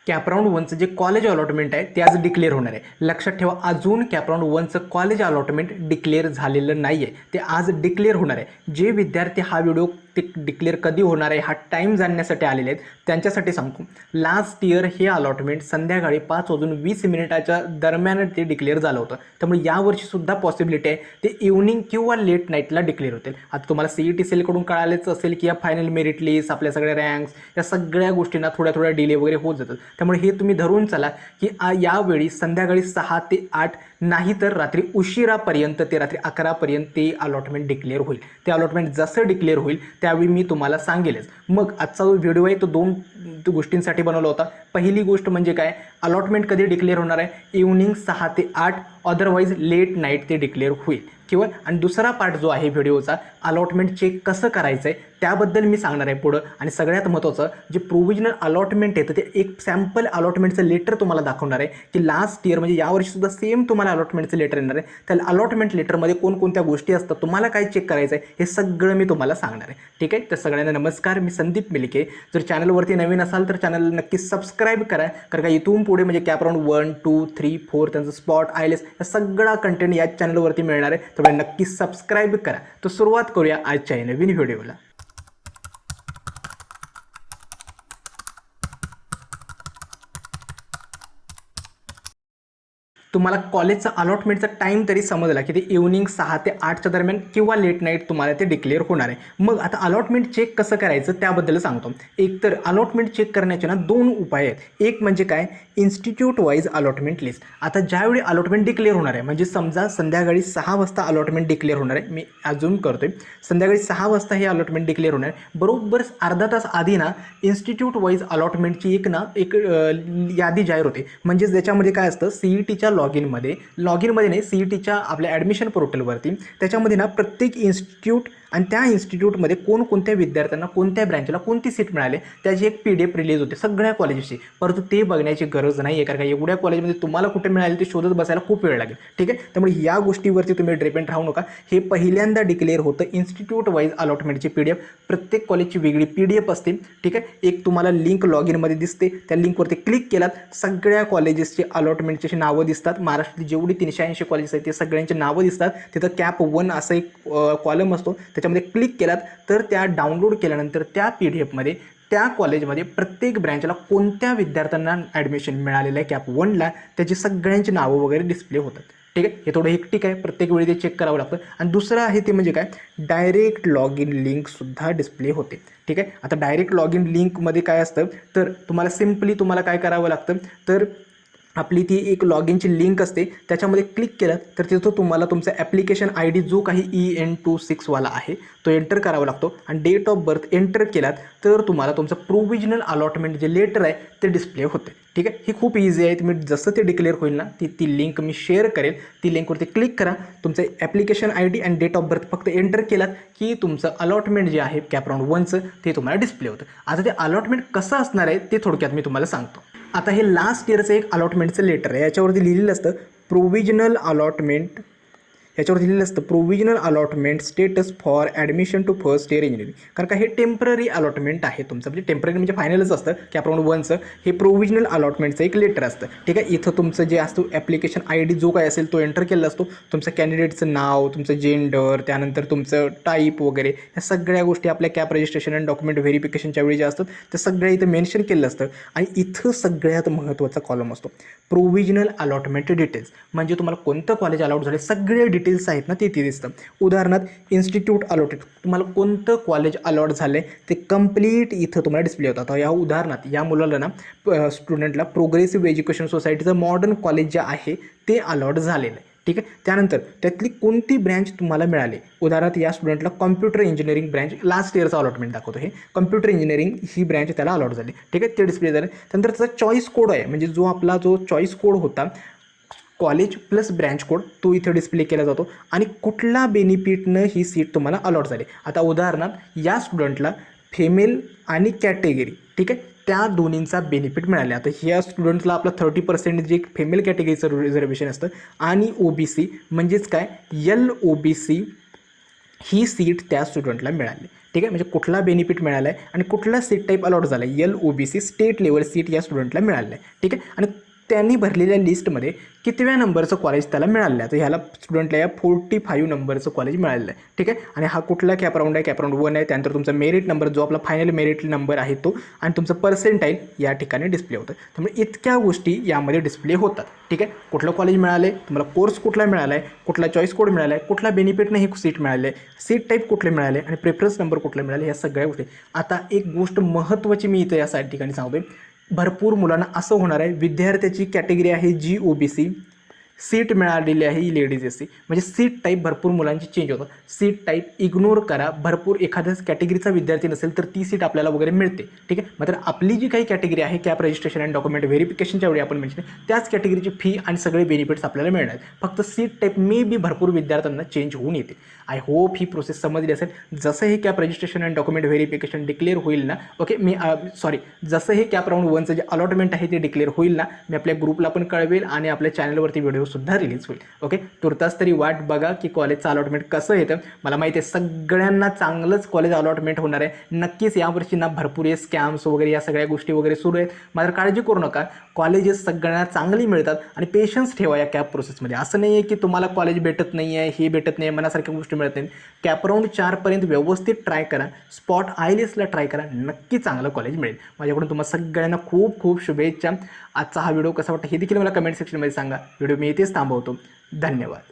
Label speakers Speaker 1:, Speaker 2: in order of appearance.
Speaker 1: कॅपराऊंड वनचं जे college allotment आहे ते आज डिक्लेअर होणार आहे. लक्षात ठेवा, अजून कॅपराऊंड वनचं कॉलेज अलॉटमेंट डिक्लेअर झालेलं नाही आहे, ते आज डिक्लेअर होणार आहे. जे विद्यार्थी हा व्हिडिओ ते डिक्लेअर कधी होणार आहे हा टाईम जाणण्यासाठी आलेले आहेत त्यांच्यासाठी सांगतो. लास्ट इयर हे अलॉटमेंट संध्याकाळी 5:20 दरम्यान ते डिक्लेअर झालं होतं. त्यामुळे यावर्षीसुद्धा पॉसिबिलिटी आहे ते इव्हनिंग किंवा लेट नाईटला डिक्लेअर होतील. आता तुम्हाला CET सेलकडून कळालेच असेल की या फायनल मेरिट लिस्ट, आपल्या सगळ्या रँक्स, या सगळ्या गोष्टींना थोड्या डिले वगैरे होत जातात. त्यामुळे हे तुम्ही धरून चला की यावेळी संध्याकाळी 6 ते 8 नाही तर रात्री उशिरापर्यंत ते रात्री 11पर्यंत ते अलॉटमेंट डिक्लेअर होईल. ते अलॉटमेंट जसं डिक्लेअर होईल त्यावेळी मी तुम्हाला सांगेलच. मग आजचा जो व्हिडिओ आहे तो 2 गोष्टींसाठी बनवला होता. पहिली गोष्ट म्हणजे काय, अलॉटमेंट कधी डिक्लेअर होणार आहे, इव्हनिंग 6 ते 8, अदरवाईज लेट नाईट ते डिक्लेअर होईल किंवा. आणि दुसरा पार्ट जो आहे व्हिडिओचा, अलॉटमेंट चेक कसं करायचं आहे त्याबद्दल मी सांगणार आहे पुढं. आणि सगळ्यात महत्त्वाचं, जे प्रोव्हिजनल अलॉटमेंट येतं ते एक सॅम्पल अलॉटमेंटचं लेटर तुम्हाला दाखवणार आहे की लास्ट इयर म्हणजे यावर्षीसुद्धा सेम तुम्हाला अलॉटमेंटचं लेटर येणार आहे. त्या अलॉटमेंट लेटरमध्ये कोणकोणत्या गोष्टी असतात, तुम्हाला काय चेक करायचं आहे, हे सगळं मी तुम्हाला सांगणार आहे. ठीक आहे, तर सगळ्यांना नमस्कार, मी संदीप मिलिके. जर चॅनलवरती नवीन असाल तर चॅनलला नक्की सबस्क्राईब करा, कारण का इथून पुढे म्हणजे कॅपराऊंड 1, 2, 3, 4 त्यांचं स्पॉट, IELTS या सगळा कंटेंट याच चॅनलवरती मिळणार आहे. त्यामुळे नक्की सबस्क्राईब करा. तर सुरुवात करूया आजच्या नवीन व्हिडिओला. तुम्हाला कॉलेजचा अलॉटमेंटचा टाईम तरी समजला की ते इव्हनिंग 6 ते 8च्या दरम्यान किंवा लेट नाईट तुम्हाला ते डिक्लेअर होणार आहे. मग आता अलॉटमेंट चेक कसं करायचं त्याबद्दल सांगतो. एक तर अलॉटमेंट चेक करण्याचे ना 2 उपाय आहेत. एक म्हणजे काय, इन्स्टिट्यूट वाईज अलॉटमेंट लिस्ट. आता ज्यावेळी अलॉटमेंट डिक्लेअर होणार आहे, म्हणजे समजा संध्याकाळी 6 वाजता अलॉटमेंट डिक्लेअर होणार आहे, मी अजून करतोय, संध्याकाळी 6 वाजता हे अलॉटमेंट डिक्लेअर होणार आहे. बरोबर अर्धा तास आधी ना इन्स्टिट्यूट वाईज अलॉटमेंटची एक यादी जाहीर होते. म्हणजेच त्याच्यामध्ये काय असतं, CETच्या लॉगिनमध्ये नाही, CETच्या आपल्या ॲडमिशन पोर्टलवरती त्याच्यामध्ये ना प्रत्येक इन्स्टिट्यूट आणि त्या इन्स्टिट्यूटमध्ये कोणकोणत्या विद्यार्थ्यांना कोणत्या ब्रँचला कोणती सीट मिळाली त्याची एक PDF रिलीज होते सगळ्या कॉलेजेसची. परंतु ते बघण्याची गरज नाही आहे, कारण का एवढ्या कॉलेजमध्ये तुम्हाला कुठे मिळाले ते शोधत बसायला खूप वेळ लागेल. ठीक आहे, त्यामुळे या गोष्टीवरती तुम्ही डिपेंड राहू नका. हे पहिल्यांदा डिक्लेअर होतं इन्स्टिट्यूट वाईज अलॉटमेंटची PDF. प्रत्येक कॉलेजची वेगळी PDF असते. ठीक आहे, एक तुम्हाला लिंक लॉगिनमध्ये दिसते, त्या लिंकवरती क्लिक केलात सगळ्या कॉलेजेसचे अलॉटमेंटची नावं दिसतात. महाराष्ट्रातली जेवढी 380 कॉलेजेस आहेत ते सगळ्यांची नावं दिसतात. तिथं कॅप 1 असं एक कॉलम असतो, त्याच्यामध्ये क्लिक केलात तर त्या डाउनलोड केल्यानंतर त्या PDF मध्ये त्या कॉलेजमध्ये प्रत्येक ब्रँचला कोणत्या विद्यार्थ्यांना ॲडमिशन मिळालेलं आहे कॅप 1ला त्याची सगळ्यांची नावं वगैरे डिस्प्ले होतात. ठीक आहे, हे थोडं हेक्टिक आहे, प्रत्येक वेळी ते चेक करावं लागतं. आणि दुसरं आहे ते म्हणजे काय, डायरेक्ट लॉग इन लिंकसुद्धा डिस्प्ले होते. ठीक आहे, आता डायरेक्ट लॉग इन लिंकमध्ये काय असतं, तर तुम्हाला सिम्पली तुम्हाला काय करावं लागतं, तर आपली ती एक लॉग इनची लिंक असते, त्याच्यामध्ये क्लिक केलं तर तिथं तुम्हाला तुमचा ॲप्लिकेशन ID जो काही EN26वाला आहे तो एंटर करावा लागतो. आणि डेट ऑफ बर्थ एंटर केलात तर तुम्हाला तुमचं प्रोव्हिजनल अलॉटमेंट जे लेटर आहे ते डिस्प्ले होते. ठीक आहे, ही खूप इझी आहे. तुम्ही जसं ते डिक्लेअर होईल ना ती लिंक मी शेअर करेल, ती लिंकवरती क्लिक करा, तुमचं ॲप्लिकेशन ID आणि डेट ऑफ बर्थ फक्त एंटर केलात की तुमचं अलॉटमेंट जे आहे कॅपराऊंड 1चं ते तुम्हाला डिस्प्ले होतं. आता ते अलॉटमेंट कसं असणार आहे ते थोडक्यात मी तुम्हाला सांगतो. आता हे लास्ट इयरचं एक अलॉटमेंटचं लेटर आहे, याच्यावरती लिहिलेलं असतं प्रोव्हिजनल अलॉटमेंट, याच्यावरती लिहिलेलं असतं provisional allotment status for admission to first year engineering. कारण का हे टेम्पररी अलॉटमेंट आहे तुमचं, म्हणजे टेम्पररी म्हणजे फायनलच असतं कॅपराऊंड 1चं. हे प्रोव्हिजनल अलॉटमेंटचं एक लेटर असतं. ठीक आहे, इथं तुमचं जे असतं ॲप्लिकेशन ID जो काय असेल तो एंटर केलेला असतो, तुमचं कॅन्डिडेटचं नाव, तुमचं जेंडर, त्यानंतर तुमचं टाईप वगैरे या सगळ्या गोष्टी आपल्या कॅप रजिस्ट्रेशन आणि डॉक्युमेंट व्हेरिफिकेशनच्या वेळी ज्या असतात त्या सगळ्या इथं मेन्शन केलेलं असतं. आणि इथं सगळ्यात महत्त्वाचा कॉलम असतो प्रोव्हिजनल अलॉटमेंट डिटेल्स, म्हणजे तुम्हाला कोणतं कॉलेज अलॉट झाले सगळे डिटेल्स आहेत ना ते इथे दिसतं. उदाहरणार्थ इन्स्टिट्यूट अलॉटेड, तुम्हाला कोणतं कॉलेज अलॉट झालं आहे ते कंप्लीट इथं तुम्हाला डिस्प्ले होतात. या उदाहरणार्थ या मुलाला ना स्टुडंटला प्रोग्रेसिव्ह एज्युकेशन सोसायटीचं मॉडर्न कॉलेज जे आहे ते अलॉट झालेलं आहे. ठीक आहे, त्यानंतर त्यातली कोणती ब्रँच तुम्हाला मिळाली, उदाहरणार्थ या स्टुडंटला कॉम्प्युटर इंजिनिअरिंग ब्रँच लास्ट इयरचा अलॉटमेंट दाखवतो, हे कॉम्प्युटर इंजिनिअरिंग ही ब्रँच त्याला अलॉट झाली. ठीक आहे, ते डिस्प्ले झालं. त्यानंतर त्याचा चॉईस कोड आहे, म्हणजे जो आपला जो चॉईस कोड होता कॉलेज प्लस ब्रँच कोड तो इथं डिस्प्ले केला जातो. आणि कुठल्या बेनिफिटनं ही सीट तुम्हाला अलॉट झाली. आता उदाहरणार्थ या स्टुडंटला फेमेल आणि कॅटेगरी, ठीक आहे, त्या दोन्हींचा बेनिफिट मिळाला. आता ह्या स्टुडंटला आपला 30% जे फेमेल कॅटेगरीचं रिझर्वेशन असतं आणि OBC म्हणजेच काय LOBC ही सीट त्या स्टुडंटला मिळाली. ठीक आहे, म्हणजे कुठला बेनिफिट मिळाला आहे आणि कुठला सीट टाईप अलॉट झाला आहे, LOBC स्टेट लेवल सीट या स्टुडंटला मिळालं आहे. ठीक आहे, आणि त्यांनी भरलेल्या लिस्टमध्ये कितव्या नंबरचं कॉलेज त्याला मिळालं आहे, तर ह्याला स्टुडंटला या 45 नंबरचं कॉलेज मिळालेलं आहे. ठीक आहे, आणि हा कुठला कॅप राऊंड आहे, कॅप राऊंड 1 आहे. त्यानंतर तुमचा मेरिट नंबर जो आपला फायनल मेरिट नंबर आहे तो, आणि तुमचं पर्सेंटाईल या ठिकाणी डिस्प्ले होतं. त्यामुळे इतक्या गोष्टी यामध्ये डिस्प्ले होतात. ठीक आहे, कुठलं कॉलेज मिळालं आहे, तुम्हाला कोर्स कुठला मिळाला आहे, कुठला चॉईस कोड मिळाला आहे, कुठला बेनिफिटने ही सीट मिळाली आहे, सीट टाईप कुठले मिळाले आणि प्रेफरन्स नंबर कुठले मिळाले, या सगळ्या गोष्टी. आता एक गोष्ट महत्त्वाची मी इथं या ठिकाणी सांगतोय, भरपूर मुलांना असं होणार आहे, विद्यार्थ्याची कॅटेगरी आहे GOBC, सीट मिळालेली आहे ही लेडीज SC, म्हणजे सीट टाईप भरपूर मुलांची चेंज होतात. सीट टाईप इग्नोर करा, भरपूर एखाद्याच कॅटेगरीचा विद्यार्थी नसेल तर ती सीट आपल्याला वगैरे मिळते. ठीक आहे, मात्र आपली जी काही कॅटेगरी आहे कॅप रजिस्ट्रेशन अँड डॉक्युमेंट व्हेरिफिकेशनच्या वेळी आपण मेन्शन त्याच कॅटेगरीची फी आणि सगळे बेनिफिट्स आपल्याला मिळणार. फक्त सीट टाईप मे बी भरपूर विद्यार्थ्यांना चेंज होऊन येते. आय होप ही प्रोसेस समजली असेल. जसं हे cap registration and document verification declare होईल ना, ओके, जसं हे कॅप राऊंड 1चं जे अलॉटमेंट आहे ते डिक्लेअर होईल ना, मी आपल्या ग्रुपला पण कळवेल आणि आपल्या चॅनलवरती व्हिडिओसुद्धा रिलीज होईल. ओके, तुर्तास तरी वाट बघा की कॉलेजचं अलॉटमेंट कसं येतं. मला माहिती आहे सगळ्यांना चांगलंच कॉलेज अलॉटमेंट होणार आहे. नक्कीच यावर्षी ना भरपूर हे स्कॅम्स वगैरे या सगळ्या गोष्टी वगैरे सुरू आहेत. मात्र काळजी करू नका, कॉलेजेस सगळ्यांना चांगली मिळतात आणि पेशन्स ठेवा या कॅप प्रोसेसमध्ये. असं नाही आहे की तुम्हाला कॉलेज भेटत नाही आहे, हे भेटत नाही, मनासारख्या गोष्टी मिळत नाहीत. कॅप राऊंड 4पर्यंत व्यवस्थित ट्राय करा, स्पॉट IELTSला ट्राय करा, नक्की चांगलं कॉलेज मिळेल. माझ्याकडून तुम्हाला सगळ्यांना खूप खूप शुभेच्छा. आजचा हा व्हिडिओ कसा वाटतं हे देखील मला कमेंट सेक्शनमध्ये सांगा. व्हिडिओ मी इथेच थांबवतो. धन्यवाद.